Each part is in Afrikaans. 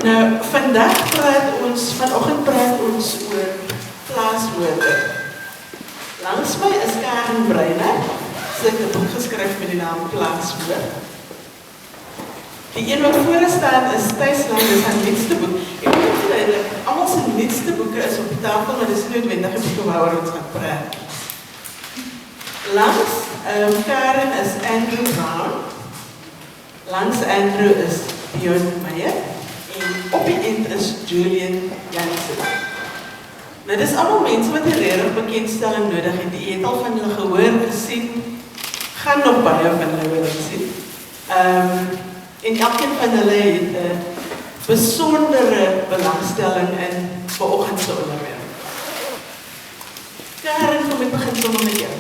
Nou, vanoggend praat ons oor plaasmoorde. Langs my is Karin Brynard. Sy het 'n boek geskryf met die naam Plaasmoord. Die een wat voor staan is Tuisland, dis haar nuutste boek. Ek moet verduidelik, almal se nuutste boeke is op die tafel, maar dis nie noodwendig 'n boek waaroor ons gaan praat. Langs Karin is Andrew Brown. Langs Andrew is Deon Meyer. En op die eind is Julian Jansen. Nou, dis allemaal mense wat die regtig bekendstelling nodig het. Die het al van hulle gehoor, gesien, gaan nog baie van hulle hoor gesien. En elkeen van hulle het 'n besondere belangstelling in vanoggend se onderwerp. Karin, kom ek begin sommer met jou.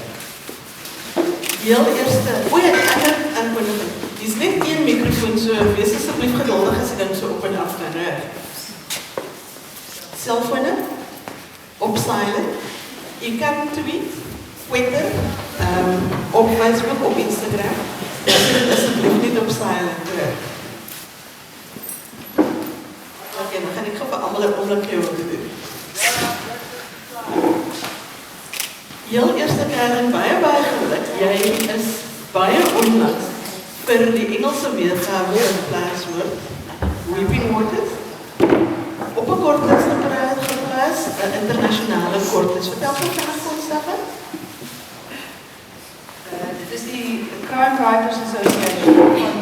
Heel eerste, die ander aankondiging. Dis net een microfoon, so wees asseblief geduldig as jy ding so op en af kan hoor. Selfone, op silent. Jy kan tweet, Twitter, op Facebook, op Instagram. Dit asseblief niet op silent hoor. Oké, dan gaan ek gou vir almal 'n oomblikie wat te doen. Heel eerste Karin, baie geluk. Jy is baie onlangs vir die Engelse weergawe in Plaasmoord, Weeping Waters, op 'n kortlis geplaas, 'n internasionale kortlis. Vertel vir ons daarvan. Dit is die Crime Writers Association van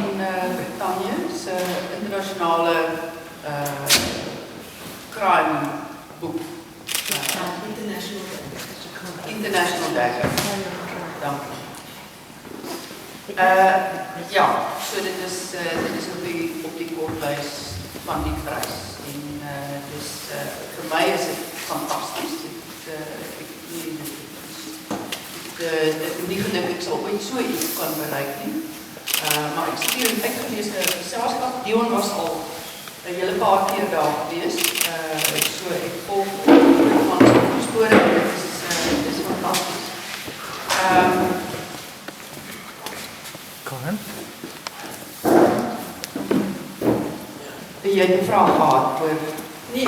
Britannië, se internasionale crime boek. International Dagger. Dank. Ja, so dit is op die kortlys van die prys. En dus vir my is dit fantasties. Ek nie gedink ek sal ooit so iets kan bereik nie. Maar ek stuur en ek gelees 'n geselskap. Deon was al 'n hele paar keer daar gewees. So ek volg van sy spore. Dit is fantasties. Karin? Jy het 'n vraag gehad oor... Nee,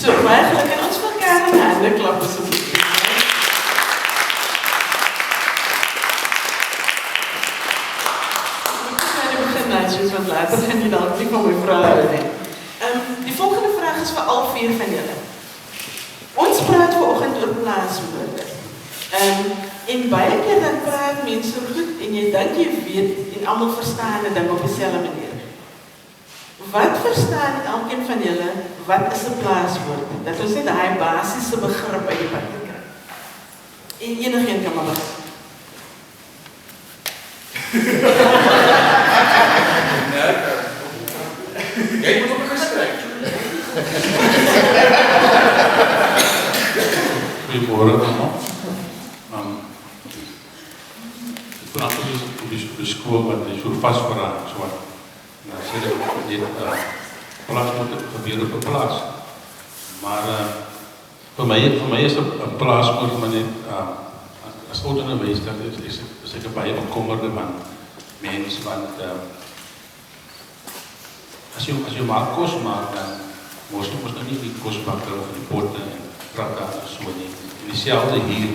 so, baie geluk en ons wil Karin 'n hande klap asseblief. Want later gaan jy dalk nie van my vrae nie. Die volgende vraag is vir al 4 van julle. Ons praat vanoggend oor plaasmoorde. En baie keer dan praat mense goed en jy dink jy weet en almal verstaan 'n ding op dieselfde manier. Wat verstaan elkeen van julle wat is 'n plaasmoord? Dat ons net daai basiese begrip uit die pad kry. En enigeen kan maar begin. Jy moet op 'n gesprek. Goeiemôre almal. Ek kon altyd op die skool wat jy so vasvra so wat. Nou sê ek dit plaasmoord gebeur op 'n plaas. Maar vir my is 'n plaasmoord maar net as onderwys dat is ek baie bekommerde man mens want as jy maar kos maak, dan moes nou nie die kosbakker of die potte en prakke en so nie. En dieselfde hier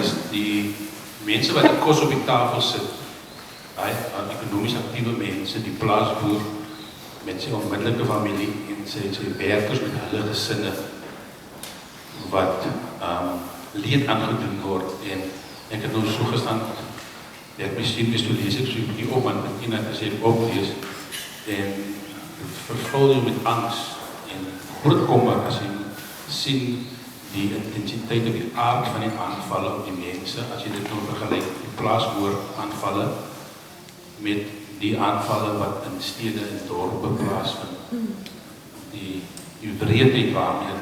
is die mense wat die kos op die tafel sit, die ekonomies aktiewe mense, die plaasboer met sy onmiddellike familie en sy werkers met hulle gesinne wat leed aangedoen word. En ek het nou so gestaan, ek misschien is toe lees ek so nie op, want Bettina het gesê oplees en vervul jy met angst en groot kommer as jy sien die intensiteit en die aard van die aanvalle op die mense, as jy dit nou vergelyk die plaasboer aanvalle met die aanvalle wat in stede en dorpe plaasvind. Die breedheid waarmee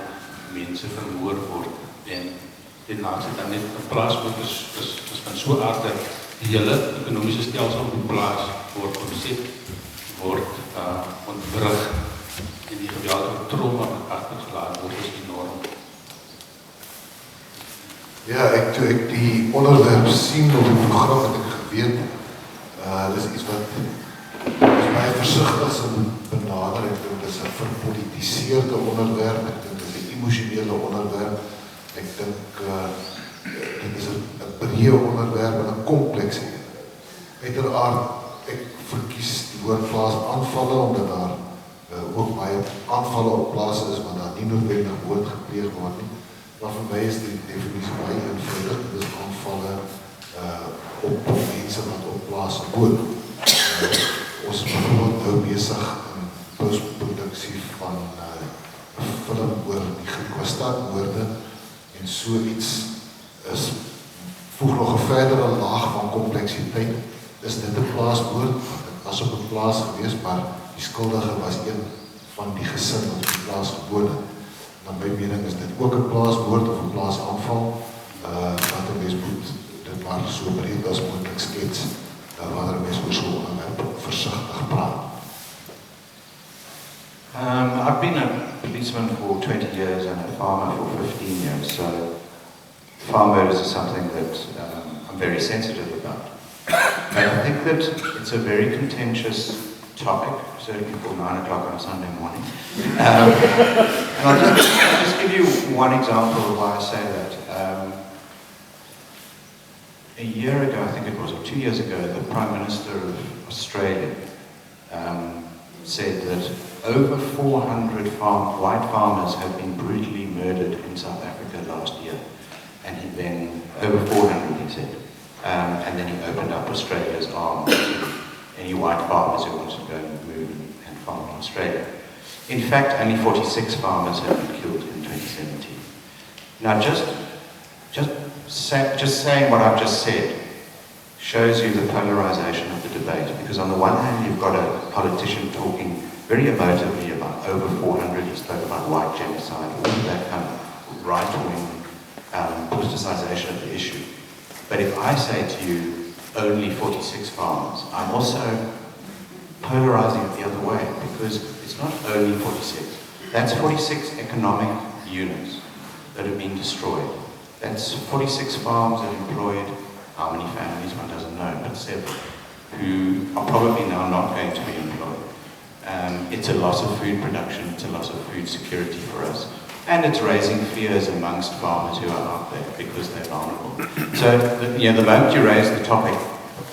mense vermoor word en laatste dan net 'n plaasboer is van so aard dat die hele ekonomiese stelsel op die plaas word opset, word ontwrig en die geweldige trauma wat agtergelaat word is enorm. Ja, toe ek die onderwerp sien op die program het ek geweet Dis iets wat baie versigtig is in benader. Ek dink dit is 'n verpolitiseerde onderwerp, ek dink dit is 'n emosionele onderwerp, ek dink dit is 'n breë onderwerp en 'n komplekse. Uiteraard, ek verkies die woord plaasaanvalle, omdat daar ook baie aanvalle op plase is, maar daar nie noodwendig moord gepleeg word nie. Maar vir my is die definisie baie eenvoudig, dit is aanvalle op mense wat op plase woon. Ons is bijvoorbeeld nou besig in postproduksie van 'n film oor die Griekwestad-moorde, en so iets voeg nog 'n verdere laag van kompleksiteit. Is dit 'n plaasmoord? Dit was op 'n plaas gewees, maar die skuldige was een van die gesin wat op die plaas gewoon het. Na my mening is dit ook 'n plaasmoord of 'n plaasaanval, wat 'n mens moet dit maar so breed as moontlik skets, wanneer 'n mens oor so 'n onderwerp versigtig praat. I've been a policeman for 20 years and a farmer for 15 years, so farm murders is something that I'm very sensitive about. But I think that it's a very contentious topic, certainly for 9 o'clock on a Sunday morning. And I'll just give you one example of why I say that. A year ago, I think it was, or 2 years ago, the Prime Minister of Australia said that over 400 white farmers had been brutally murdered in South Africa last year. And he then, over 400 he said, and then he opened up Australia's arms to any white farmers who wanted to go and move and farm in Australia. In fact, only 46 farmers had been killed in 2017. Now just saying what I've just said shows you the polarization of the debate, because on the one hand you've got a politician talking very emotively about over 400, he spoke about white genocide, all of that kind of right-wing politicization of the issue. But if I say to you only 46 farmers, I'm also polarizing it the other way, because it's not only 46. That's 46 economic units that have been destroyed. That's 46 farms that employed how many families, one doesn't know, but several, who are probably now not going to be employed. It's a loss of food production, it's a loss of food security for us. And it's raising fears amongst farmers who are out there because they're vulnerable. So, the moment you raise the topic,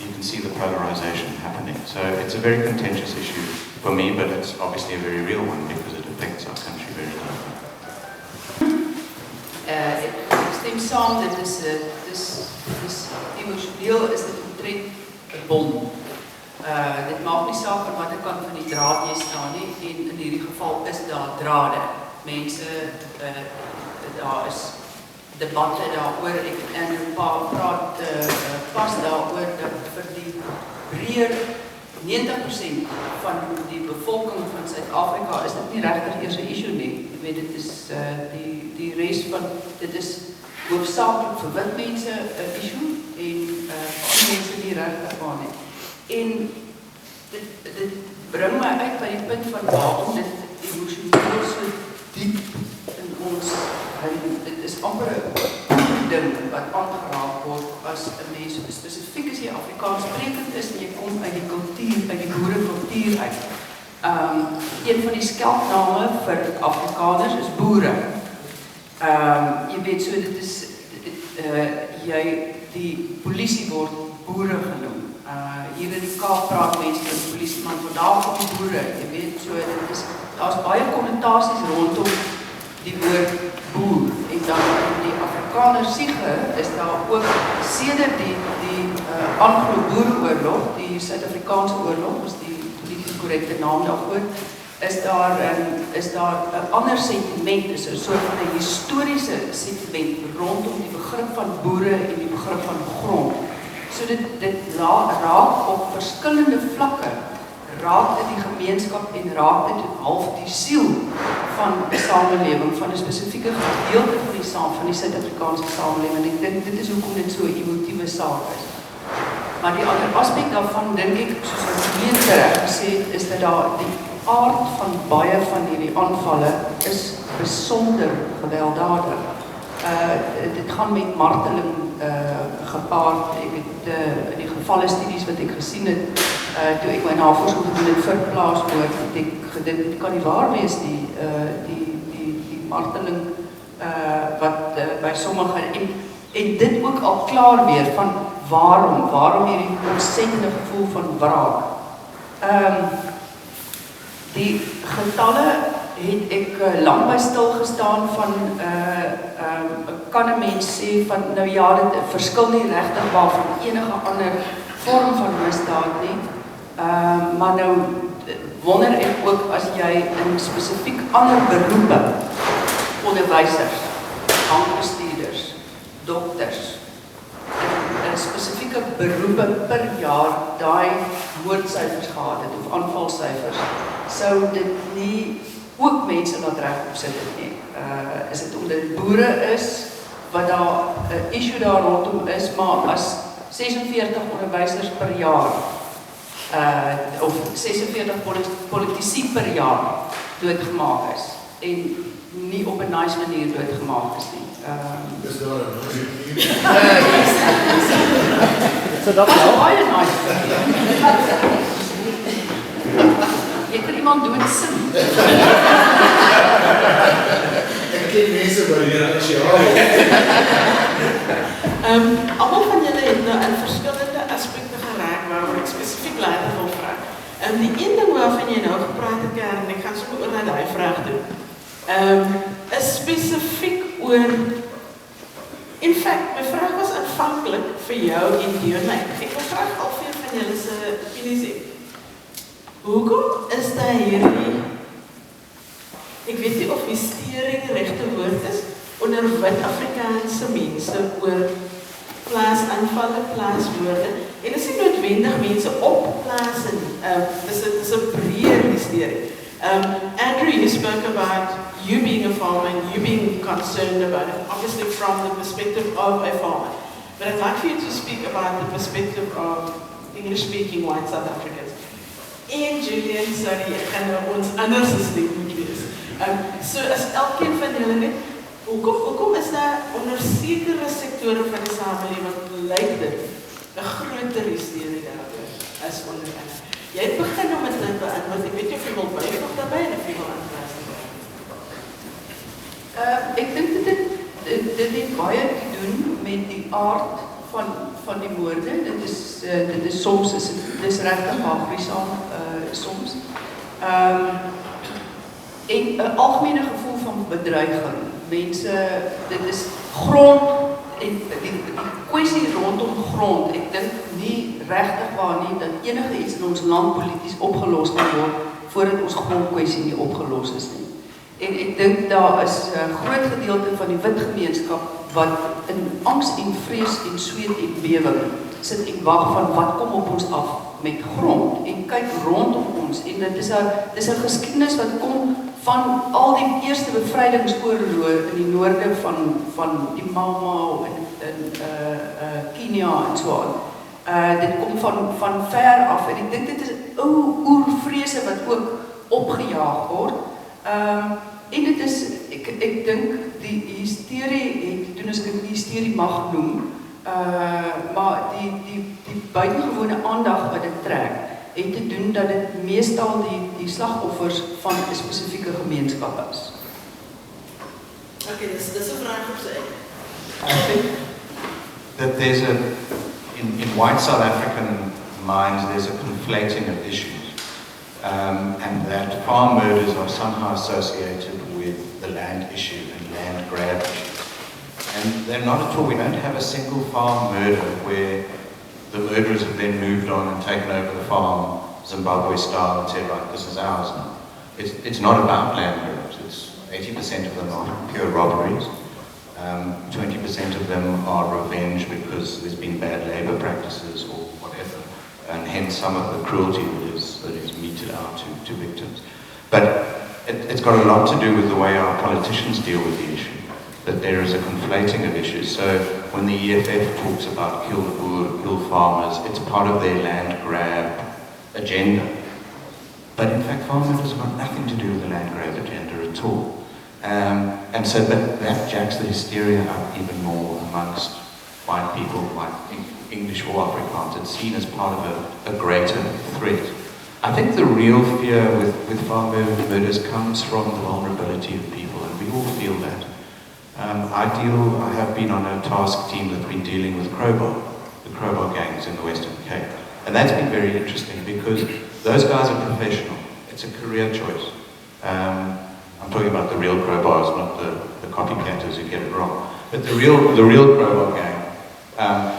you can see the polarization happening. So it's a very contentious issue for me, but it's obviously a very real one because it affects our country very deeply. Ek stem saam, dit is emosioneel, is dit omtrent 'n bom. Dit maak nie saak aan watter kant van die draad jy staan nie, en in hierdie geval is daar drade. Mense, daar is debatte daaroor, ek en 'n paar praat pas daaroor dat vir die breër 90% van die bevolking van Suid-Afrika is dit nie regtig eers 'n issue nie. Ek weet, dit is die res van dit is hoofsaaklik vir wit mense 'n issue en ander mense nie regtig aan nie. En dit bring my uit by die punt van waarom dit emosioneel so diep in ons, dit is amper 'n ding wat aangeraak word as 'n mens, spesifiek as jy Afrikaans sprekend is en jy kom uit die kultuur, uit die boerekultuur uit. Een van die skeltname vir Afrikaners is boere. Jy weet, so dit is, die polisie word boere genoem. Hier in die Kaap praat mense met die polisieman, want daar kom die boere, jy weet, so dit is, daar's baie konnotasies rondom die woord boer, en dan in die Afrikaner siege is daar ook sedert die Anglo-Boereoorlog, die Suid-Afrikaanse oorlog, is die politiek korrekte naam daarvoor, is daar 'n ander sentiment, is 'n soort van 'n historiese sentiment rondom die begrip van boere en die begrip van grond. So dit raak op verskillende vlakke, raak dit die gemeenskap en raak dit half die siel van die samelewing, van 'n spesifieke gedeelte van die Suid-Afrikaanse samelewing. Ek dink dit is hoekom dit so 'n emotiewe saak is. Maar die ander aspek daarvan, dink ek, soos wat gemeente gesê het, is dat daar die aard van baie van hierdie aanvalle is besonder gewelddadig. Dit gaan met marteling gepaard. Ek het in die gevalle studies wat ek gesien het, toe ek my navorsing gedoen het vir Plaasmoord, het ek gedink, dit kan nie waar wees die marteling wat by sommige, en dit ook al klaar weer van waarom hierdie ontsettende gevoel van wraak. Die getalle het ek lang by stilgestaan van, kan 'n mens sê van, nou ja, dit verskil nie regtig waarvan enige ander vorm van misdaad nie, maar nou wonder ek ook as jy in spesifiek ander beroepe, onderwysers, bankbestuurders, dokters, in spesifieke beroepe per jaar daai moordsyfers gehad het of aanvalsyfers, sou dit nie ook mense laat reg op sit het nie. Is dit omdat dit boere is wat daar 'n issue daar rondom is, maar as 46 onderwysers per jaar of 46 politici per jaar doodgemaak is en nie op 'n nice manier doodgemaak is nie. Is daar 'n manier? So dat is baie nice. Het er iemand doodsin? Ek ken mense by die nasionale. Almal van julle het nou in verskillende aspekte geraak waaroor ek spesifiek later wil vra. Die een ding waarvan jy nou gepraat het, Karin, ek gaan sommer oor na daai vraag doen, is spesifiek oor, in fact, my vraag was aanvanklik vir jou en Deon Meyer. Ek wil graag al vier van julle se opinies hê. Hoekom is daar hierdie, ek weet nie of hysterie die regte woord is, onder wit Afrikaanse mense oor plaasaanvalle, plaasmoorde, en is nie noodwendig mense op plase nie. Dis 'n breër hysterie. Andrew, you spoke about you being a farmer and you being concerned about it, obviously from the perspective of a farmer. But I'd like for you to speak about the perspective of English-speaking white South Africans. En Julian, sorry, ek gaan nou ons anders stem moet wees. So as elkeen van julle net, hoekom is daar onder sekere sektore van die samelewing lyk dit 'n groter hysterie daaroor as onder ander? Jy het begin om dit te beantwoord, ek weet nie of jy wil byvoeg daarbey en of jy wil aanvraag. Ek dink dit het baie te doen met die aard van die moorde. Dit is soms dit is regtig aggressief soms. En 'n algemene gevoel van bedreiging. Mense, dit is grond en die kwessie rondom grond. Ek dink nie regtig waar nie dat enige iets in ons land polities opgelos kan word voordat ons grondkwessie nie opgelos is nie. En ek dink daar is 'n groot gedeelte van die wit gemeenskap wat in angs en vrees en sweet en bewering sit en wag van wat kom op ons af met grond en kyk rondom ons en dit is 'n geskiedenis wat kom van al die eerste bevrydingsoorloë in die noorde van die Mau in Kenia en so aan. Dit kom van ver af en ek dink dit is ou oervrese wat ook opgejaag word. En dit is, ek dink die hysterie het, doen as ek dit hysterie mag noem, maar die buitengewone aandag wat dit trek, het te doen dat dit meestal die slagoffers van 'n spesifieke gemeenskap is. Okay, dis 'n vraag op sy. I think that there's in white South African minds, there's a conflating of issues. And that farm murders are somehow associated with the land issue and land grab issues. And they're not at all. We don't have a single farm murder where the murderers have then moved on and taken over the farm, Zimbabwe style, and said, right, this is ours now. It's not about land grabs. It's 80% of them are pure robberies. 20% of them are revenge because there's been bad labor practices or whatever. And hence some of the cruelty that is meted out to victims. But it's got a lot to do with the way our politicians deal with the issue, that there is a conflating of issues. So when the EFF talks about kill the boer, kill farmers, it's part of their land grab agenda. But in fact, farmers have got nothing to do with the land grab agenda at all. And so that jacks the hysteria up even more amongst white people, white English or Afrikaans. It's seen as part of a greater threat. I think the real fear with farm murders comes from the vulnerability of people, and we all feel that. I have been on a task team that's been dealing with the crowbar gangs in the Western Cape. And that's been very interesting because those guys are professional. It's a career choice. I'm talking about the real crowbars, not the copycatters who get it wrong. But the real crowbar gang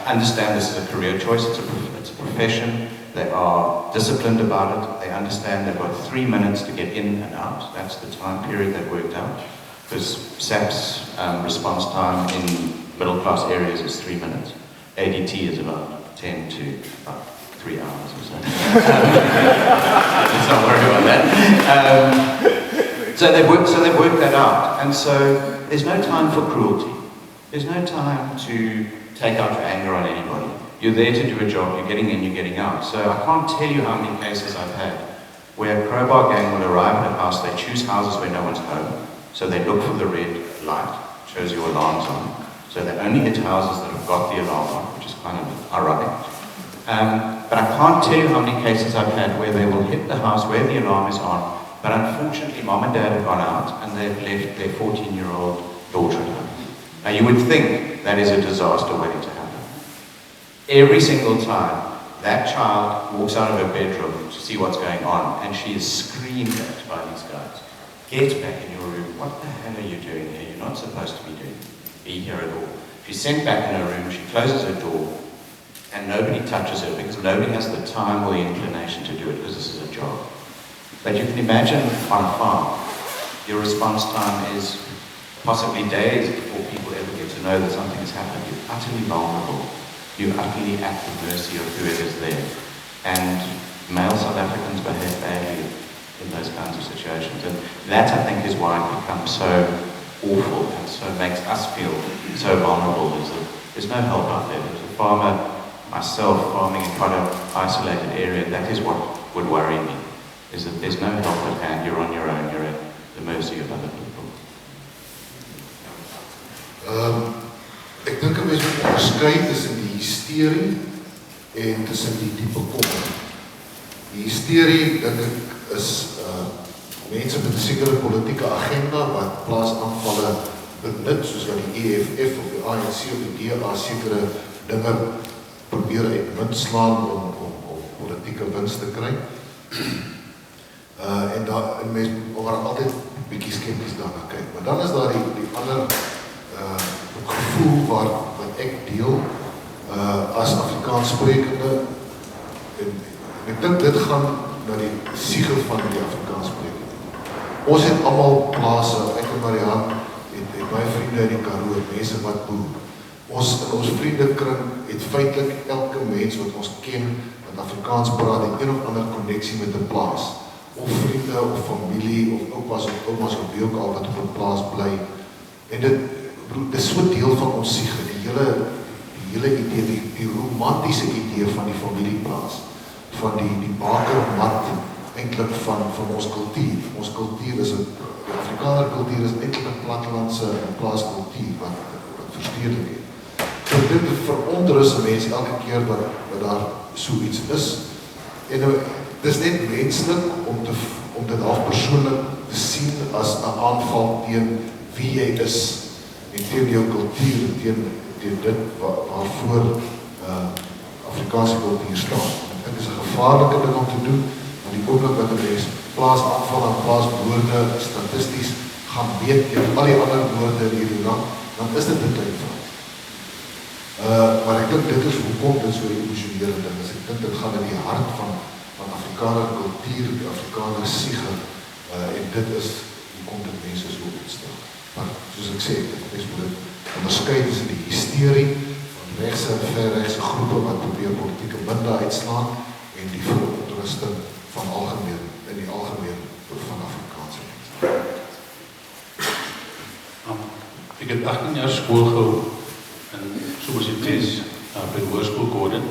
understand this is a career choice. It's a profession. They are disciplined about it. They understand they've got 3 minutes to get in and out. That's the time period they've worked out. Because SAP's response time in middle-class areas is 3 minutes. ADT is about 10 to about 3 hours or so. Let's not worry about that. So they've worked that out. And so there's no time for cruelty. There's no time to take out your anger on anybody. You're there to do a job, you're getting in, you're getting out. So I can't tell you how many cases I've had where a crowbar gang will arrive at a house, they choose houses where no one's home, so they look for the red light, shows your alarms on. So they only hit houses that have got the alarm on, which is kind of ironic. But I can't tell you how many cases I've had where they will hit the house where the alarm is on, but unfortunately mom and dad have gone out and they've left their 14-year-old daughter at home. Now you would think that is a disaster waiting to happen. Every single time that child walks out of her bedroom to see what's going on and she is screamed at by these guys. Get back in your room. What the hell are you doing here? You're not supposed to be here at all. She's sent back in her room, she closes her door, and nobody touches her because nobody has the time or the inclination to do it because this is a job. But you can imagine on a farm, your response time is possibly days before people ever get to know that something has happened. You're utterly vulnerable. You're utterly at the mercy of whoever's there. And male South Africans behave badly in those kinds of situations. And that, I think, is why it becomes so awful and so makes us feel so vulnerable. Is that there's no help out there. As a farmer, myself, farming in quite an isolated area, that is what would worry me, is that there's no help at hand. You're on your own. You're at the mercy of other people. Ek dink 'n mens moet onderskei tussen die hysterie en tussen die diepe kommer. Die hysterie, dink ek, is mense met 'n sekere politieke agenda wat plaasaanvalle benut, soos wat die EFF of die ANC of die DA sekere dinge probeer uitmunt slaan om politieke winst te kry. En mense moet altyd 'n bietjie skepties daarna kyk. Maar dan is daar die ander gevoel wat ek deel as Afrikaans sprekende, en ek dink dit gaan na die siegel van die Afrikaans sprekende. Ons het almal plase, ek en Marianne het baie vriende in die Karoo, mense wat boer. In ons vriendekring het feitlik elke mens wat ons ken, wat Afrikaans praat, het een of ander konneksie met 'n plaas, of vriende, of familie, of oupas of oumas, of wie ook al wat op 'n plaas bly. En dit is so deel van ons siege, die hele idee, die romantiese idee van die familieplaas, van die bakermat, eintlik van ons kultuur. Ons kultuur is die Afrikaner kultuur is eintlik 'n plattelandse plaaskultuur wat verstedelik het. So dit verontrus mense elke keer wat daar so iets is. En dit is net menslik om dit half persoonlik te sien as 'n aanval teen wie jy is. En teen jou kultuur, teen dit waarvoor Afrikaanse kultuur staan. Dit is 'n gevaarlike ding om te doen, want die oomblik wat 'n mens plaasaanval en plaaswoorde statisties gaan weet teen al die ander woorde in hierdie land, dan is dit 'n klein fout. Maar ek dink dit is hoekom dit so 'n emosionele ding is. Ek dink dit gaan in die hart van Afrikaner kultuur, die Afrikaner siege, en dit is hoekom dit mense so ontstaan. Maar soos ek sê, ek moet dit onderskei tussen die hysterie van regse en verregse groepe wat probeer politieke winde uitslaan en die verontrusting van in die algemeen van Afrikaanse mense. Ek het 18 jaar skool gehou in Somerset's by die hoërskool Gordon,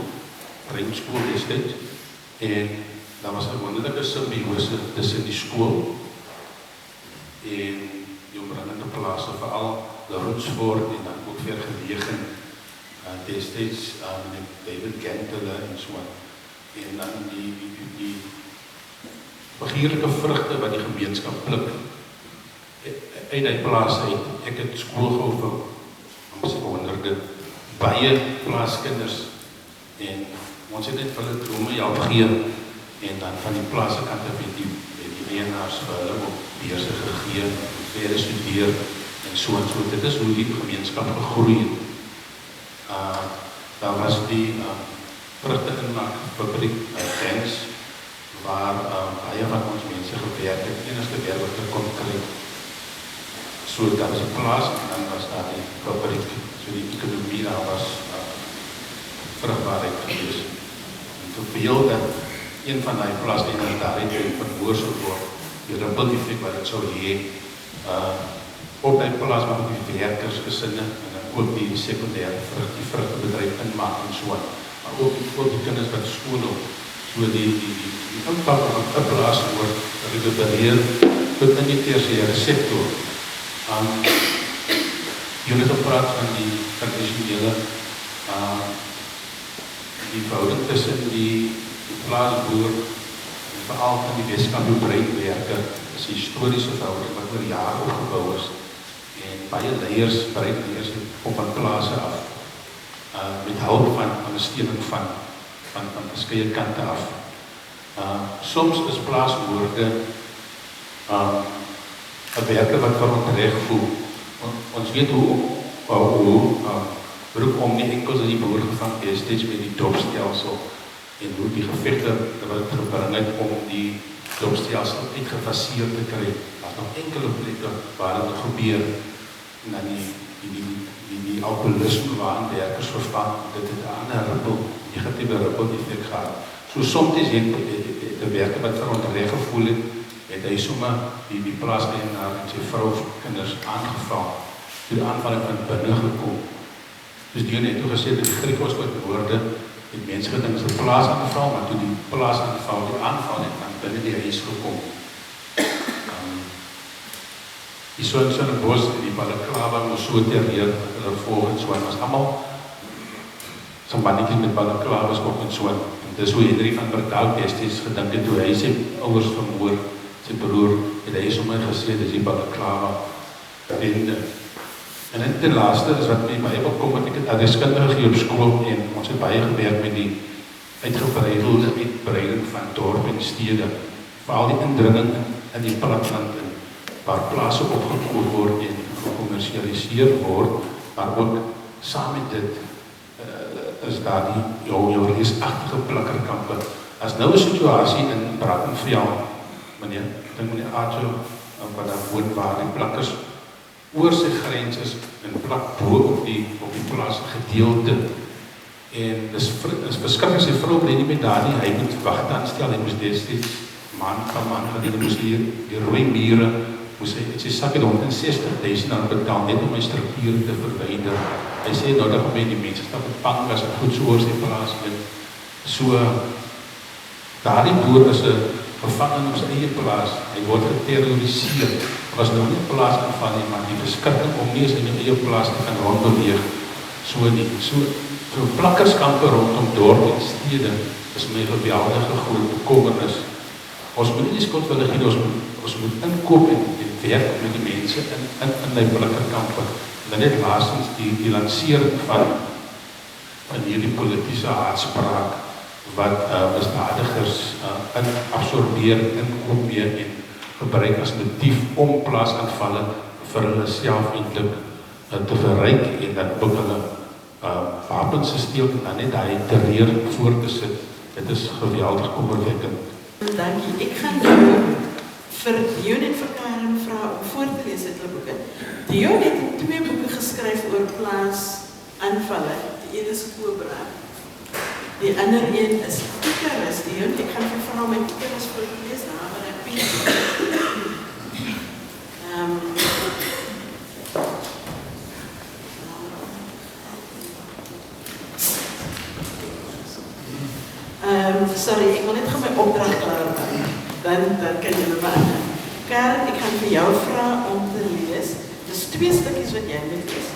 Ringskool destijds, en daar was 'n wonderlike symbiose tussen die skool en die omringende plase, veral Roetsvoort en dan ook vergelegen Destijds met David Gentele en so aan. En dan die begierlike vrugte wat die gemeenskap pluk uit die plaas uit. Ek het skool gehou vir honderde baie plaaskinders en ons het net vir hulle drome help gee en dan van die plaasse kant af het die eienaars vir hulle op beurse gegee, verder studeer en so en so. Dit is hoe die gemeenskap gegroei het. Daar was die vrugte inmaakfabriek Gens waar baie van ons mense gewerk het, enigste werk wat hulle kon kry. So daar was die plaas en dan was daar die fabriek, so die ekonomie daar was vrugbaarheid gewees. En toe veel dat een van die plaasdieners daar het verhoor sou word, die ripple effect wat het sou hê, op die plaas maar ook die werkersgesinne en dan ook die secundaire vrug, die vrugtebedryf inmaak en so aan. Maar ook die kinders wat skool op, so die impak van die Plaasmoord recupereer tot in die tersiêre sektor. Jy het gepraat van die tradisionele die verhouding tussen die plaasboer en veral van die Weskaapse breedwerker is die historiese verhouding wat oor jare opgebou is en baie leiers, breedleiers op van plase af met hulp van ondersteuning van verskeie kante af. Soms is plaasmoorde 'n werker wat verontreg voel. Ons weet hoe beroep om nie enkel as die boer gevang is, steeds met die dopstelsel en hoe die gevegte wat gebring het om die dopstelsel uitgefaseer te kry. Daar's nog enkele plekke waar dit gebeur en dan die alkoholisme waarin werkers vervang, dit het 'n ander rippel, negatiewe rippel effek gehad. So soms is het 'n werker wat verontreg gevoel het hy sommer die plaaseienaar en sy vrou of kinders aangeval, toe die aanvalling van binne gekom. Dus die het toe gesê dat die Griekse woorde het mense gedink is 'n plaas aanval, maar toe die plaas aanval, die aanval het dan binne die huis gekom. Die soort bos en die balaklava moes so terreer, hulle volgens so en was allemaal so mannetjies met balaklavas op en so en dis hoe Henry van Bertaal destijds gedink het, toe hy sy ouers vermoor, sy broer, het hy sommer gesê, dis die balaklava bende. En ten laaste is wat my baie opkom, want ek het adreskundige gegee op skool en ons het baie gewerk met die uitgebreidelde uitbreiding van dorp en stede, veral die indringing in die platteland waar plase opgekoop word en gecommercialiseer word, maar ook saam met dit is daar die jou reusagtige plakkerkampe. As nou 'n situasie in Brackenfell, meneer Aartjo, wat daar woon waar die plakkers oor sy grens is en plak bo op die plaas gedeelte. En dis beskikking sy vrou bly nie met daar nie, hy moet wagte aanstel, hy moes destijds man gedien, moes die rooi mure, moes hy sy sak het 160.000 aan betaal, net om my struktuur te verwyder. Hy sê nou dat my die mense stap met pang as het goed so oor sy plaas en so daar die boer is 'n gevangen op sy eie plaas, hy word geterroriseer. Was nou nie plaas aanval nie, maar die beskikking om nie eens in jou eie plaas te kan rondbeweeg, so nie. So plakkerskampe rondom dorp en stede is my geweldige groot bekommernis. Ons moet nie die skuld van die ons moet inkoop en werk met die mense in die plakkerkampe. Dan net laastens die lansering van hierdie politiese haatspraak wat misdadigers absorbeer, inkoop mee en gebruik as motief om plaasaanvalle vir hulle self eintlik te verryk en dan ook hulle wapens te steel en dan net daai terreur voor te sit. Dit is geweldig kommerwekkend. Dankie. Ek gaan nou vir Deon en vir Karin vra om voor te lees uit hulle boeke. Deon het 2 boeke geskryf oor plaasaanvalle. Die een is Cobra. Die ander een is Icarus. Deon, ek gaan vir vra my Icarus voor te lees, maar ek weet sorry, ek wil net gaan my opdracht klaar maak. Dan kan jy my aan. Karin, ek gaan vir jou vra om te lees. Dis 2 stukkies wat jy moet lees.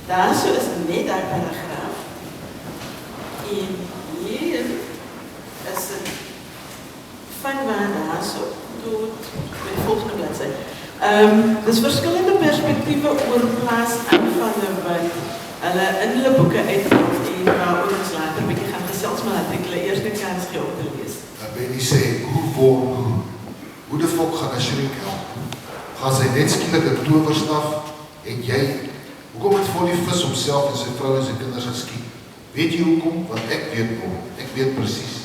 Daar so is net daai paragraaf. En hier is het van waar daar so tot by die volgende bladsy. Dis verskillende perspektiewe oor plaasaanvalle wat hulle in hulle boeke uitvind en waaroor ons later 'n bietjie gaan gesels, maar laat ek hulle eers net kans gee om te lees. Benny sê, hoe de volk gaan as shrink help? Gaan sy net skielik 'n towerstaf en jy, hoekom het vol die vis homself en sy vrou en sy kinders geskiet? Weet jy hoekom? Want ek weet nog, ek weet presies.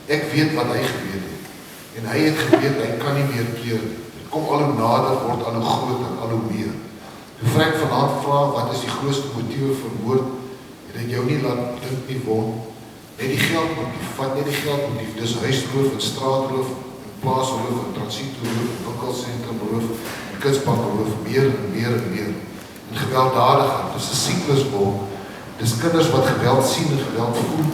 Ek weet wat hy geweet het. En hy het geweet, hy kan nie meer keer. Het kom al hoe nader, word al hoe groter, al hoe meer. Toe Frank vanaand vra, wat is die grootste motiewe vir moord? Het ek jou nie laat dink nie won. Net die geldmotief, vat net die geldmotief. Dis huisroof en straatroof, en plaasroof en transietroof, en winkelsentrumroof, en kunsbankroof, meer en meer en meer. En gewelddadigheid, dis 'n siklusbol. Dis kinders wat geweld sien en geweld voel,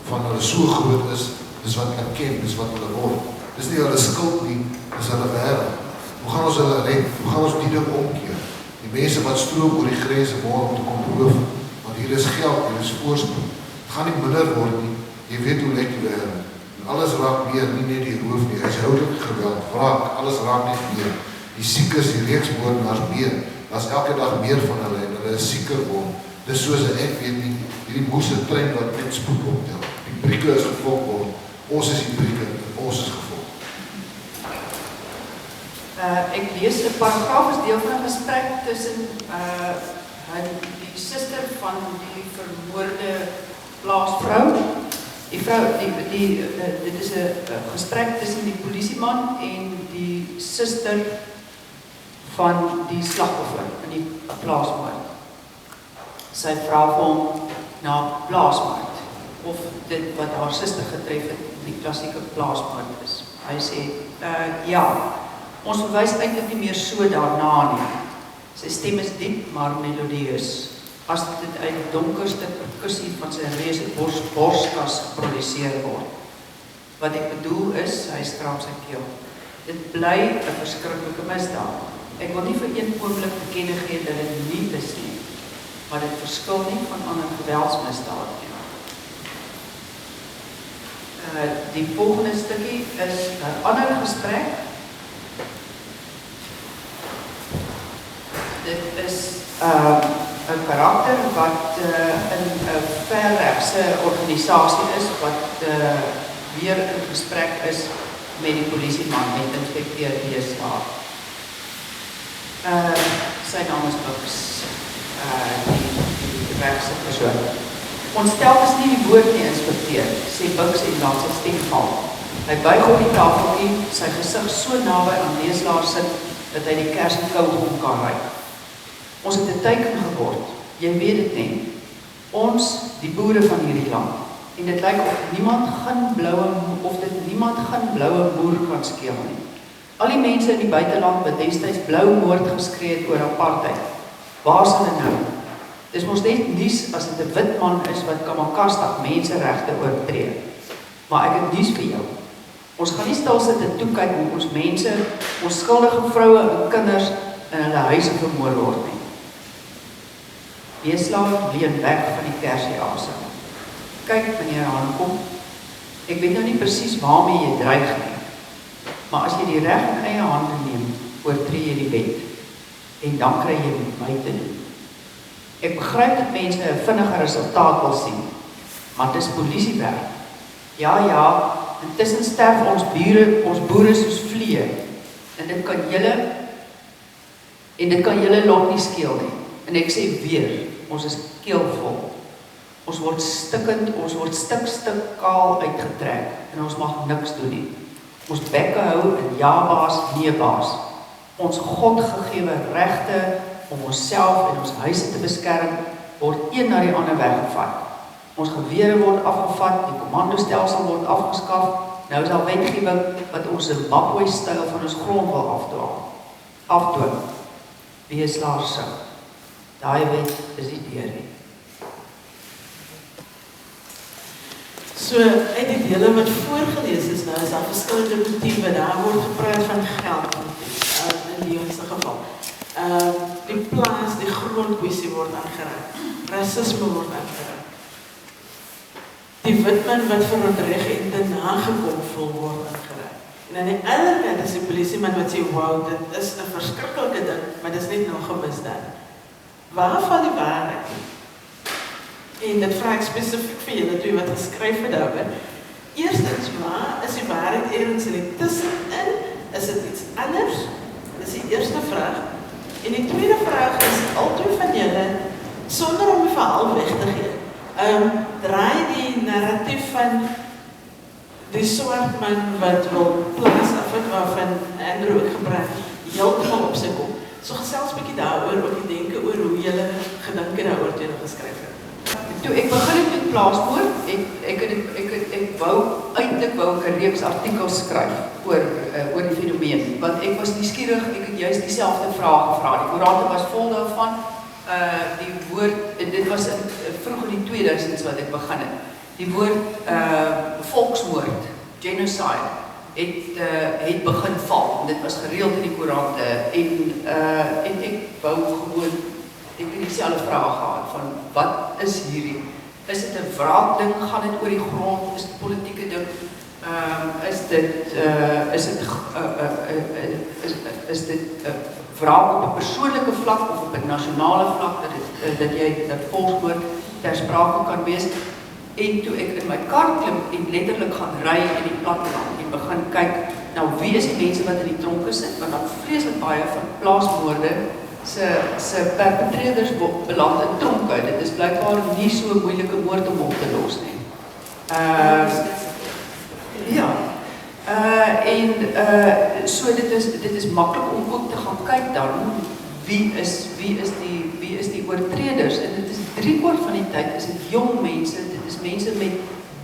van hulle so groot is, dis wat erken, dis wat hulle word. Dis nie hulle skuld nie, dis hulle wêreld. Hoe gaan ons hulle red? Hoe gaan ons die ding omkeer? Die mense wat stroom oor die grense môre om te kom beroof, want hier is geld, hier is voorspoed. Het gaan nie minder word nie, jy weet hoe lyk die wêreld. En alles raak meer, nie net die roof nie, huishoudelike geweld, wraak, alles raak net meer. Die siekes, die reeksmoordenaars meer, daar's elke dag meer van hulle en hulle is sieker word. Dis soos ek weet nie, hierdie moese trein wat net spoed optel. Die brieke is gevolg word, ons is die brieke, ons is gevolg. Ek lees 'n paragraaf as deel van 'n gesprek tussen die suster van die vermoorde plaasvrou. Die vrou, dit is 'n gesprek tussen die polisieman en die suster van die slagoffer in die plaasmoord. Sy vra vir hom na Plaasmoord, of dit wat haar suster getref het, die klassieke Plaasmoord is. Hy sê, ja, ons verwys eintlik nie meer so daarna nie. Sy stem is diep, maar melodieus. As dit uit die donkerste perkussie van sy reuse borskas geproduseer word. Wat ek bedoel is, hy skraap sy keel. Dit bly 'n verskriklike misdaad. Ek wil nie vir een oomblik bekenne gee dat dit nie is nie, maar dit verskil nie van ander geweldsmisdaad nie. Die volgende stukkie is 'n ander gesprek. Dit is 'n karakter wat in 'n verregse organisasie is, wat weer in gesprek is met die polisieman, met inspekteur Beeslaar. Sy naam is Buks, die regse persoon. Ontstel is nie die woord nie, inspekteur, sê Buks en laat sy stem val. Hy buig op die tafeltjie, sy gesig so naby aan Beeslaar sit, dat hy die kers en kougom kan ruik. Ons het 'n teiken geword, jy weet dit nie. Ons, die boere van hierdie land. En dit lyk of dit niemand gaan bloue moer kan skeel nie. Al die mense in die buiteland wat destyds blou moord geskree het oor apartheid. Waar is hulle nou? Dis mos net nuus as dit 'n wit man is wat kamakastig menseregte oortree. Maar ek het nuus vir jou. Ons gaan nie stil sit en toe kyk hoe ons mense, ons skuldige vroue en kinders in hulle huise vermoor word nie. Beeslaar leen weg van die kersie asem. Kyk, meneer Hankom, ek weet nou nie presies waarmee jy dreig nie, maar as jy die reg in eie hande neem, oortree jy die wet, en dan kry jy met my te doen. Ek begryp dat mense 'n vinnige resultaat wil sien, maar dit is polisiewerk. Ja, intussen sterf ons boere soos vliee, en dit kan julle lot nie skeel nie. En ek sê weer, ons is keelvol. Ons word stikkend, ons word stuk kaal uitgetrek, en ons mag niks doen nie. Ons bekke hou in ja baas, nee baas. Ons godgegewe regte om onsself en ons huise te beskerm, word een na die ander weggevat. Ons gewere word afgevat, die kommandostelsel word afgeskaf, nou is daar wetgewing wat ons Zimbabwe-styl van ons grond wil afdwing. Beeslaar sig. Daai wet is nie deur nie. So, uit die dele wat voorgelees is, nou is daar verskillende motiewe, daar word gepraat van geld, in die jongste geval. Die plaas, die grondkwessie word aangeraak, racisme word aangeraak. die wit man wat vir onreg en te nagekom voel word ingeraak. En aan die ander kant is die polisieman wat sê, wow, dit is 'n verskriklike ding, maar dit is net nog 'n misdaad. Waar val die waarheid? En dit vra ek spesifiek vir julle twee wat geskryf het daaroor. Eerstens, waar is die waarheid ergens in die tussenin? Is dit iets anders? Dis die eerste vraag. En die tweede vraag is, albei van julle, sonder om die verhaal weg te gee, draai die narratief van die swart man wat wil plaas af het, waarvan Andrew ook gepraat, heeltemal op sy kop. So gesels 'n bietjie daaroor, ook die denke oor hoe julle gedink het daaroor toe julle geskryf het. Toe ek begin het met Plaasmoord, ek wou eintlik 'n reeks artikels skryf oor die fenomeen, want ek was nuuskierig, ek het juist dieselfde vraag gevra. Die koerante was vol daarvan. Die woord, en dit was vroeg in die 2000s wat ek begin het. Die woord Volksmoord, genocide, het begin val. Dit was gereeld in die koerante en ek wou gewoon, ek het dieselfde vraag gehad van wat is hierdie? Is dit 'n wraakding? Gaan dit oor die grond? Is dit politieke ding? Is dit wraak op 'n persoonlike vlak of op 'n nasionale vlak dat Volksmoord ter sprake kan wees? En toe ek in my kar klim en letterlik gaan ry in die platteland en begin kyk, nou wie is die mense wat in die tronke sit, want dan vreeslik baie van plaasmoorde se perpetreerders beland in tronke. Dit is blykbaar nie so 'n moeilike moord om op te los nie. So dit is maklik om ook te gaan kyk dan wie is die oortreders, en dit is 3/4 van die tyd is dit jong mense, dit is mense met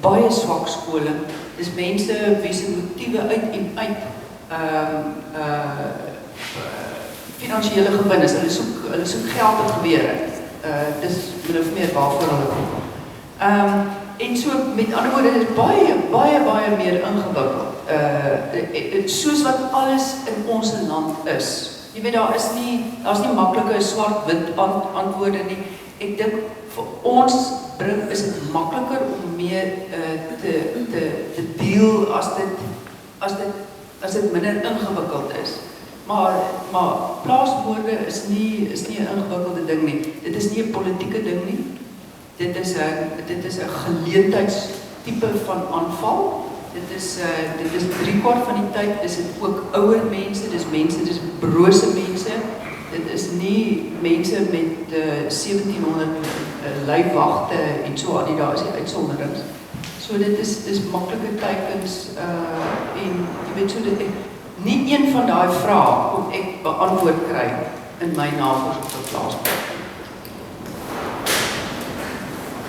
baie swak skoling, dit is mense wie se motiewe uit en uit finansiële gewin is, hulle soek geld en gewere, dis min of meer waarvoor hulle kom. En so, met ander woorde, dit is baie meer ingewikkeld, soos wat alles in ons land is. Jy weet, daar is nie maklike swart-wit antwoorde nie. Ek dink vir ons is dit makliker om meer te deel as dit minder ingewikkeld is. Maar plaasmoorde is nie 'n ingewikkelde ding nie. Dit is nie 'n politieke ding nie. Dit is 'n geleentheidstipe van aanval. Dit is 3/4 van die tyd is dit ook ouer mense, dis brose mense. Dit is nie mense met 1700 lyfwagte en so aan, daar is die uitsonderings. So dit is maklike teikens en jy weet so dit nie een van daai vrae kom ek beantwoord kry in my navorsing op Plaasmoord.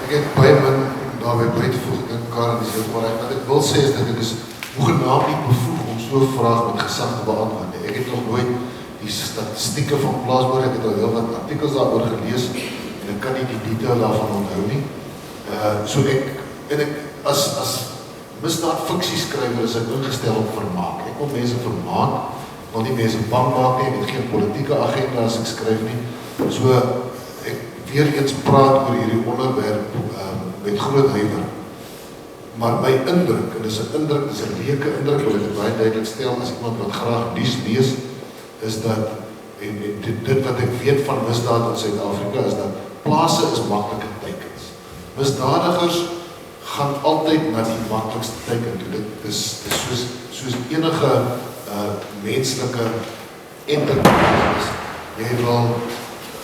Ek het baie min daarby by te voeg, ek Karin is heel reg. Wat ek wil sê is dat dit is hoegenaamd nie bevoeg om so 'n vraag met gesag te beantwoord nie. Ek het nog nooit die statistieke van Plaasmoord, ek het al heel wat artikels daaroor gelees en ek kan nie die detail daarvan onthou nie. So ek as misdaadfiksieskrywer is ek ingestel op vermaak. Ek wil mense vermaak, wil nie mense bang maak nie, ek het geen politieke agenda as ek skryf nie. So ek weer eens praat oor hierdie onderwerp met groot huiwer. Maar my indruk, en dis 'n indruk, dis 'n leuke indruk, wil ek dit baie duidelik stel as iemand wat graag nuus lees, is dat, en dit wat ek weet van misdaad in Suid-Afrika, is dat plase is maklike teikens. Misdadigers gaan altyd na die maklikste teiken toe. Dit is soos enige menslike enterprise. Jy wil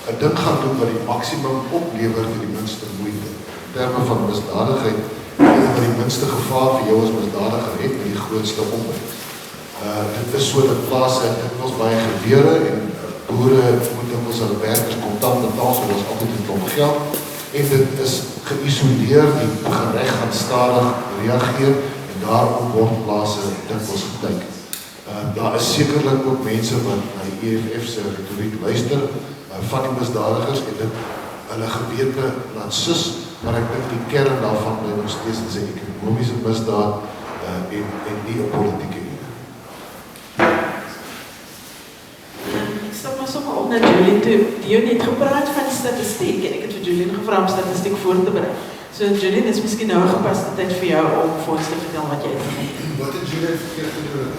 'n ding gaan doen wat die maksimum oplewer vir die minste moeite. In terme van misdadigheid, wat die minste gevaar vir jou as misdadiger het, met die grootste opbrengs. Dit is so dat plase, dit was baie gebeure en boere moet dikwels hulle werkers kontant betaal, so dit is altyd 'n klomp geld. En dit is geïsoleer, die gereg gaan stadig reageer en daarom word plase dikwels geteken. Daar is sekerlik ook mense wat na die EFF se retoriek luister, van die misdadigers en dit hulle gewete laat sus, maar ek dink die kern daarvan bly nog steeds in sy ekonomiese misdaad en nie 'n politieke ene. Ek stap maar sommer op na Julian toe. Deon het gepraat van statistiek en ek het vir Julian gevra om statistiek voor te berei. So Julian, is miskien nou 'n gepaste tyd vir jou om vir ons te vertel wat jy het gedoen. Wat het Julian verkeerd gedoen?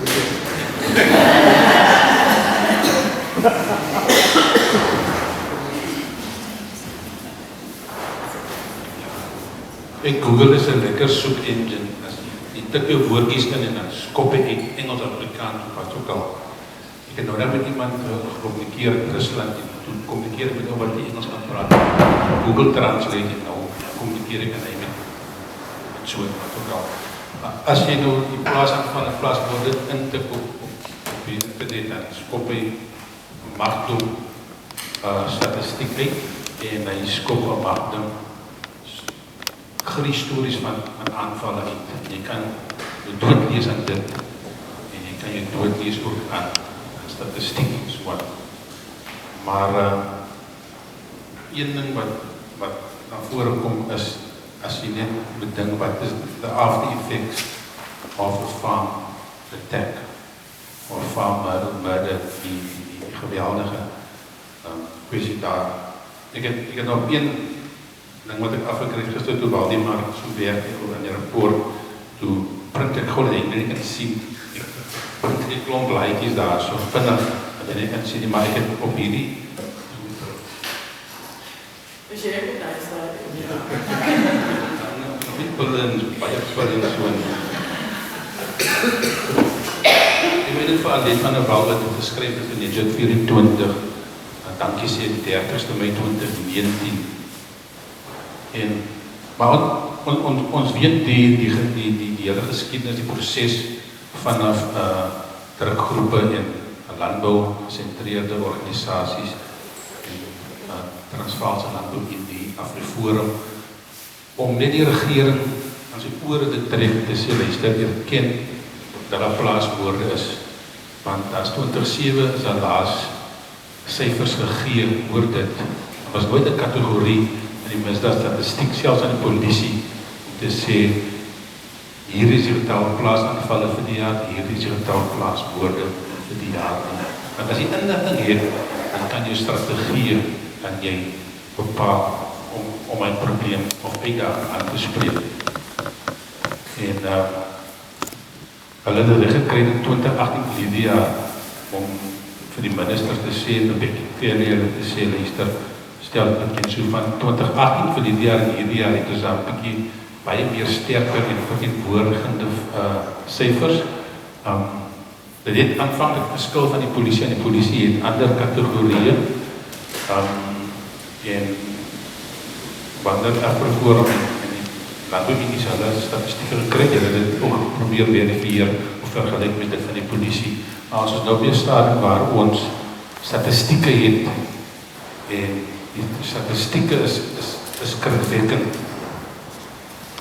En Google is 'n lekker soek engine. As jy tik jou woordjies in en dan skop hy uit Engels, Afrikaans of wat ook al. Ek het nou net met iemand gekommunikeer in Rusland en toen kommunikeer ek met hom wat die Engels kan praat. Google Translate en nou kommunikeer ek en hy met so wat ook al. Maar as jy nou die plaasaanval en plaasmoorde intik op die internet dan skop hy Magdom statistiek uit en hy skop op Magdom stories van aanvalle uit. Jy kan jou dood lees aan dit en jy kan jou dood lees ook aan statistiek en so wat. Maar een ding wat na vore kom is as jy net bedink wat is the after effects of a farm attack of farm murder, die geweldige kwessie daar. Ek het nog een ding wat ek afgekry gister toe waar die mark so werk in die rapport, toe print ek gewoon en ek kan sien, ek print die klomp blaadjies daar, so vinnig, en ek kan sien, maar ek het op hierdie Is jy ook daar staan? Met pullens, baie pullens, so ek weet het vir alleen van een bal wat het geskryf het in die Jet 24, dankie sê die 30ste Mei 2019. Maar ons weet die hele geskiedenis, die proses vanaf drukgroepe en landbou gesentreerde organisasies en Transvaalse landbou in die Afriforum om net die regering aan sy ore te trek te sê, luister, erken dat daar plaasmoorde is, want as 2007 is daar laas syfers gegee oor dit. Daar was nooit 'n kategorie in die misdaadstatistiek, selfs aan die polisie, om te sê, hier is die getal plaasaanvalle vir die jaar, hier is die getal plaasmoorde vir die jaar. Want as jy inligting het, dan kan jy strategie kan jy bepaal om een probleem of uitdaging aan te spreek. En hulle het dit gekry in 2018 verlede jaar om vir die minister te sê, en Bettina te sê, luister, stel bekend so van 2018 verlede jaar en hierdie jaar het ons daar 'n bietjie baie meer sterker en verteenwoordigende syfers. Dit het aanvanklik verskil van die polisie en die polisie het ander kategorieë. En wanneer Afriforum en die landbouminister hulle statistieke gekry het, hulle het ook probeer verifieer of vergelyk met dit van die polisie. Maar as ons nou weer staan waar ons statistieke het en die statistieke is skrikwekkend.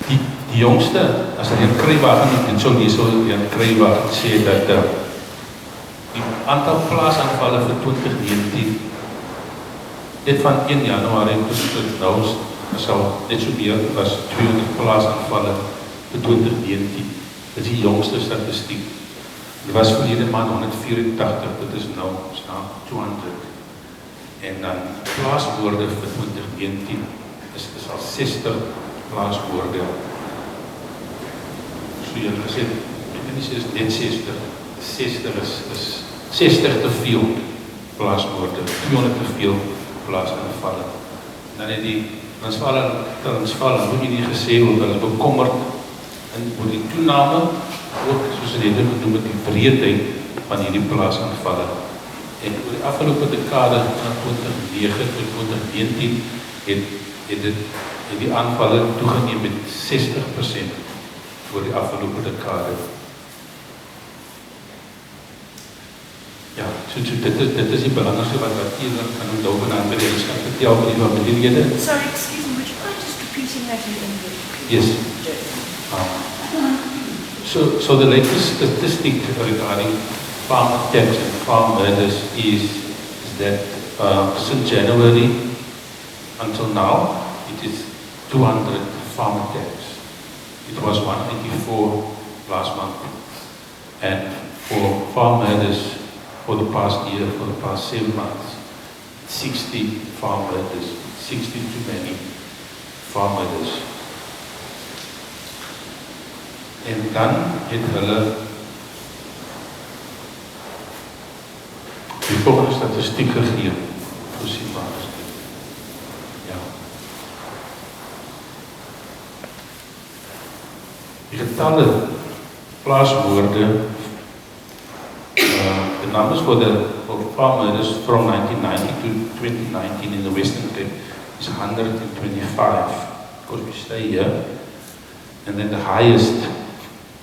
Die jongste, as hy een krywagen het, en so lees hy een krywagen sê dat die aantal plaasaanvalle vir 2019 dit van 1 Januarie tot nou sal net so meer as 200 plaasaanvalle vir 2019. Dit is die jongste statistiek. Dit was verlede maand 184, dit is nou staan 200. En dan plaasmoorde vir 2019 is al 60 plaasmoorde. So jy gesê, ek nie sê is net 60. 60 te veel plaasmoorde, 200 te veel plaasaanvalle. Dan het die Transvaal moet jy nie gesê, want hulle is bekommerd oor die toename, ook soos dit genoem het, die breedheid van hierdie plaasaanvalle. En oor die afgelope dekade van 2009 tot 2019 het die aanvalle toegeneem met 60% voor die afgelope dekade. Ja, so dit is die belangrikste wat eerlik kan onthou aan by die skap vertel by die familielede. Sorry, excuse me, would you mind just repeating that in English? Yes. So the latest statistic regarding farm attacks and farm murders is that since January until now, it is 200 farm attacks. It was 184 last month. And for farm murders, for the past year, for the past 7 months, 60 farm murders, 60 too many farm murders. En dan het hulle die volgende statistiek gegee. Voorsien maar. Ja. Die getalle plaasmoorde, the numbers for farm murders from 1990 to 2019 in the Western Cape is 125. Of course, we stay here. And then the highest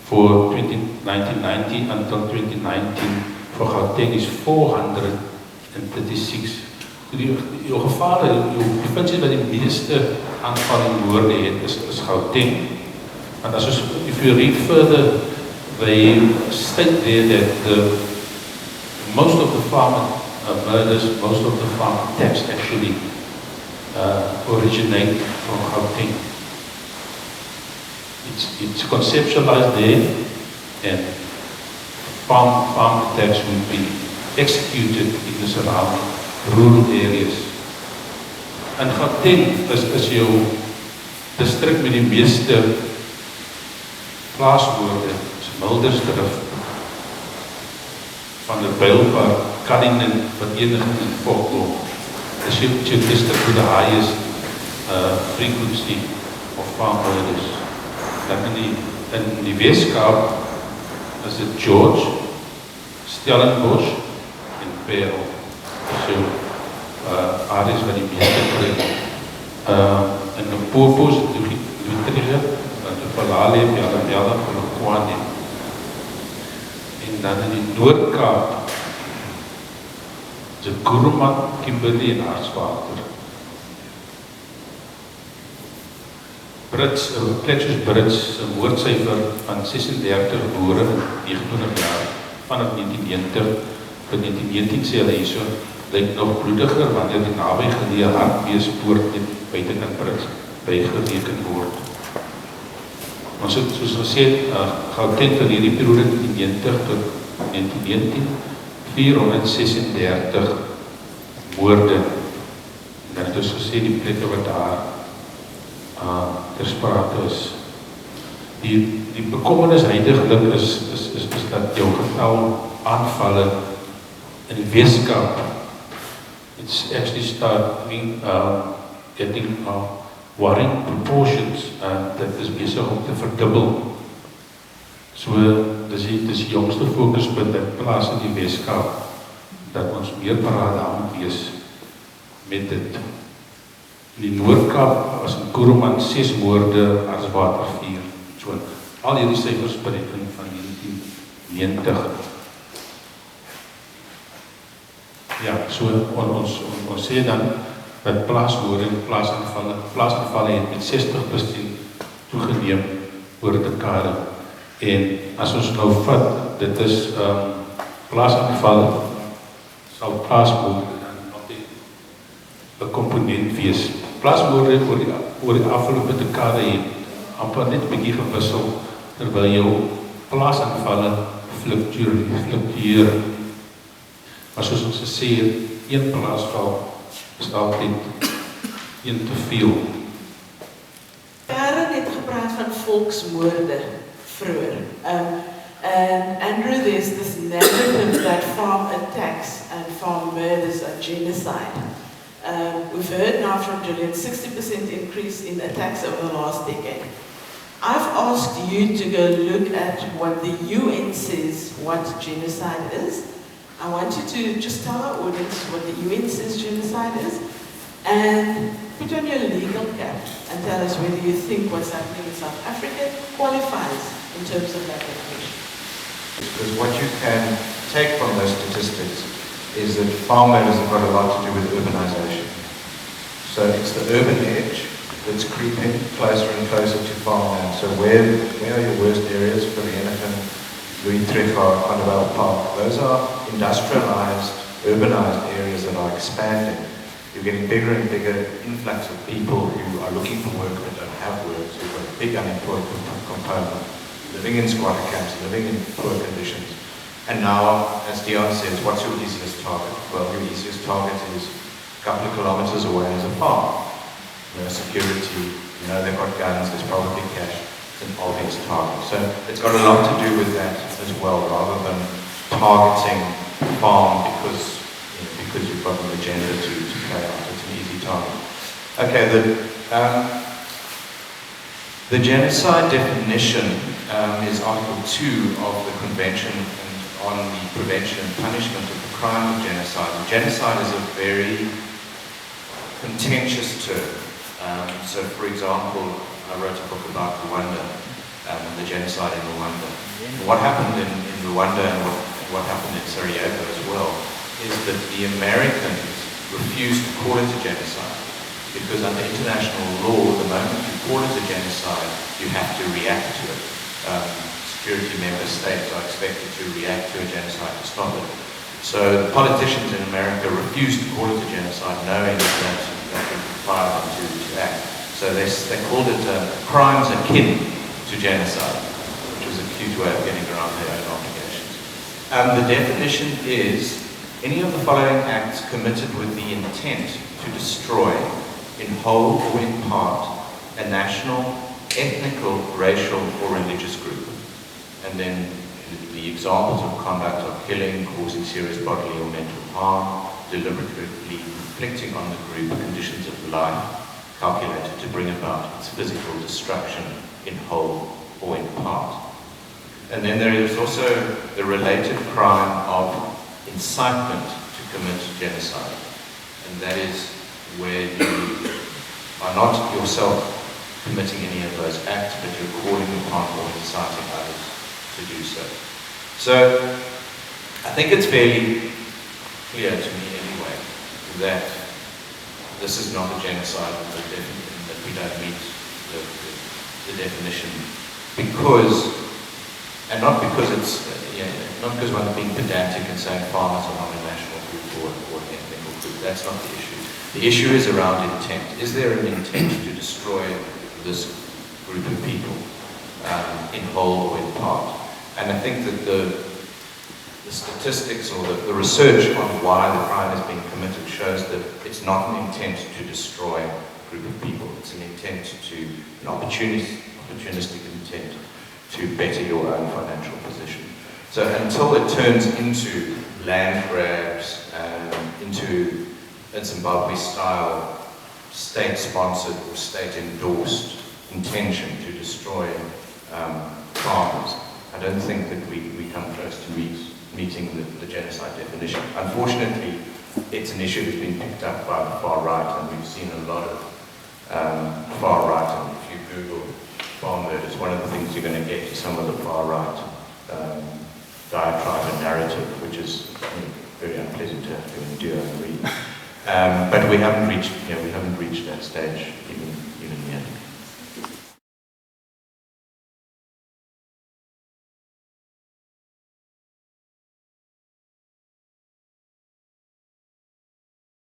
for 1990 until 2019 for Gauteng is 436. Jou gevare, jou provinsie wat die meeste aanvalling moorde het, is Gauteng. And as if you read further, they state there that most of the farm murders, most of the farm attacks actually originate from Gauteng. It's conceptualized there, and farm attacks would be executed in the surrounding rural areas. En Gauteng is jou district met die meeste plaasmoorde, Mildersdrift, van de Bijlpaar, Kanningen, Vereniging en Volksmoord. Is your district with the highest frequency of farm murders. Dan in die Weskaap is het George, Stellenbosch en Parel. So, areas wat die meeste krijg. In de Popo is het Lutrige, en de Palale, Bella, Polokwane. En dan in die Noordkaap is het Kuruman, Kimberley en Hartswater. Pletchers Brits moordcijfer van 36 boere in 29 jaar vanaf 1990 tot 1919 sê hulle hierso, lyk nog bloediger wanneer die nabygeleë Hartbeespoort net buitekant Brits bygereken word. Ons het soos gesê, Gauteng vir hierdie periode 1990 tot 1919 436 moorde. En dan het ons gesê die plekke wat daar ter sprake is. Die bekommernis huidiglik is dat jou getal aanvalle in die Weskaap, it's actually starting getting worrying proportions, dat is besig om te verdubbel. So, dis die jongste fokuspunt in plaas in die Weskaap, dat ons meer paraat aan moet wees met dit. In die Noordkaap was in Kuruman 6 moorde, Hartswater 4. So, al hierdie syfers bereken van 1990. Ja, so ons sê dan dat plaasmoorde en plaasaanvalle het met 60% toegeneem oor dekade. En as ons nou vat, dit is plaasaanvalle, sal plaasmoorde dan altyd 'n komponent wees. Plaasmoorde oor die afgelope dekade het amper net bietjie gewissel, terwyl jou plaasaanvalle fluktueer. Maar soos ons gesê het, een plaasval is altyd een te veel. Karin het gepraat van volksmoorde vroeër. And Andrew, there's this narrative that farm attacks and farm murders are genocide. We've heard now from Julian 60% increase in attacks over the last decade. I've asked you to go look at what the UN says what genocide is. I want you to just tell our audience what the UN says genocide is, and put on your legal cap and tell us whether you think what's happening in South Africa qualifies in terms of that definition. Because what you can take from those statistics is that farm murders have got a lot to do with urbanization. So it's the urban edge that's creeping closer and closer to farmland. So where are your worst areas? Vereeniging, Louis Trevor, Vanderbilt Park. Those are industrialized, urbanized areas that are expanding. You're getting bigger and bigger influx of people who are looking for work but don't have work. So you've got a big unemployed component, living in squatter camps, living in poor conditions. And now, as Deon says, what's your easiest target? Well, your easiest target is a couple of kilometers away is a farm. You know, security, you know they've got guns, there's probably cash. an obvious target. So it's got a lot to do with that as well, rather than targeting farm because you've got an agenda to play out. It's an easy target. Okay, the genocide definition is Article 2 of the Convention on the Prevention and Punishment of the Crime of Genocide. And genocide is a very contentious term. So, for example, I wrote a book about Rwanda and the genocide in Rwanda. And what happened in Rwanda and what happened in Sarajevo as well is that the Americans refused to call it a genocide because under international law, the moment you call it a genocide, you have to react to it. Security member states are expected to react to a genocide to stop it. So the politicians in America refused to call it a genocide, knowing that would require them to act. So they called it crimes akin to genocide, which was a cute way of getting around their own obligations. The definition is any of the following acts committed with the intent to destroy, in whole or in part, a national, ethnical, racial, or religious group. And then the examples of conduct are killing, causing serious bodily or mental harm, deliberately inflicting on the group conditions of life calculated to bring about its physical destruction in whole or in part. And then there is also the related crime of incitement to commit genocide. And that is where you are not yourself committing any of those acts, but you're calling upon or inciting others to do so. So I think it's fairly clear to me anyway that this is not a genocide, that we don't meet the definition because, and not because it's, not because one's being pedantic and saying farmers are not a national group or an ethnical group. That's not the issue. The issue is around intent. Is there an intent to destroy this group of people in whole or in part? And I think that the statistics or the research on why the crime is being committed shows that it's not an intent to destroy a group of people. It's an intent an opportunistic intent to better your own financial position. So until it turns into land grabs, into a Zimbabwe-style state-sponsored or state-endorsed intention to destroy farmers, I don't think that we come close to meeting the genocide definition. Unfortunately, it's an issue that's been picked up by the far right, and we've seen a lot of far right, and if you Google farm murders, one of the things you're going to get is some of the far right diatribe and narrative, which is very unpleasant to have to endure and read. But we haven't reached that stage even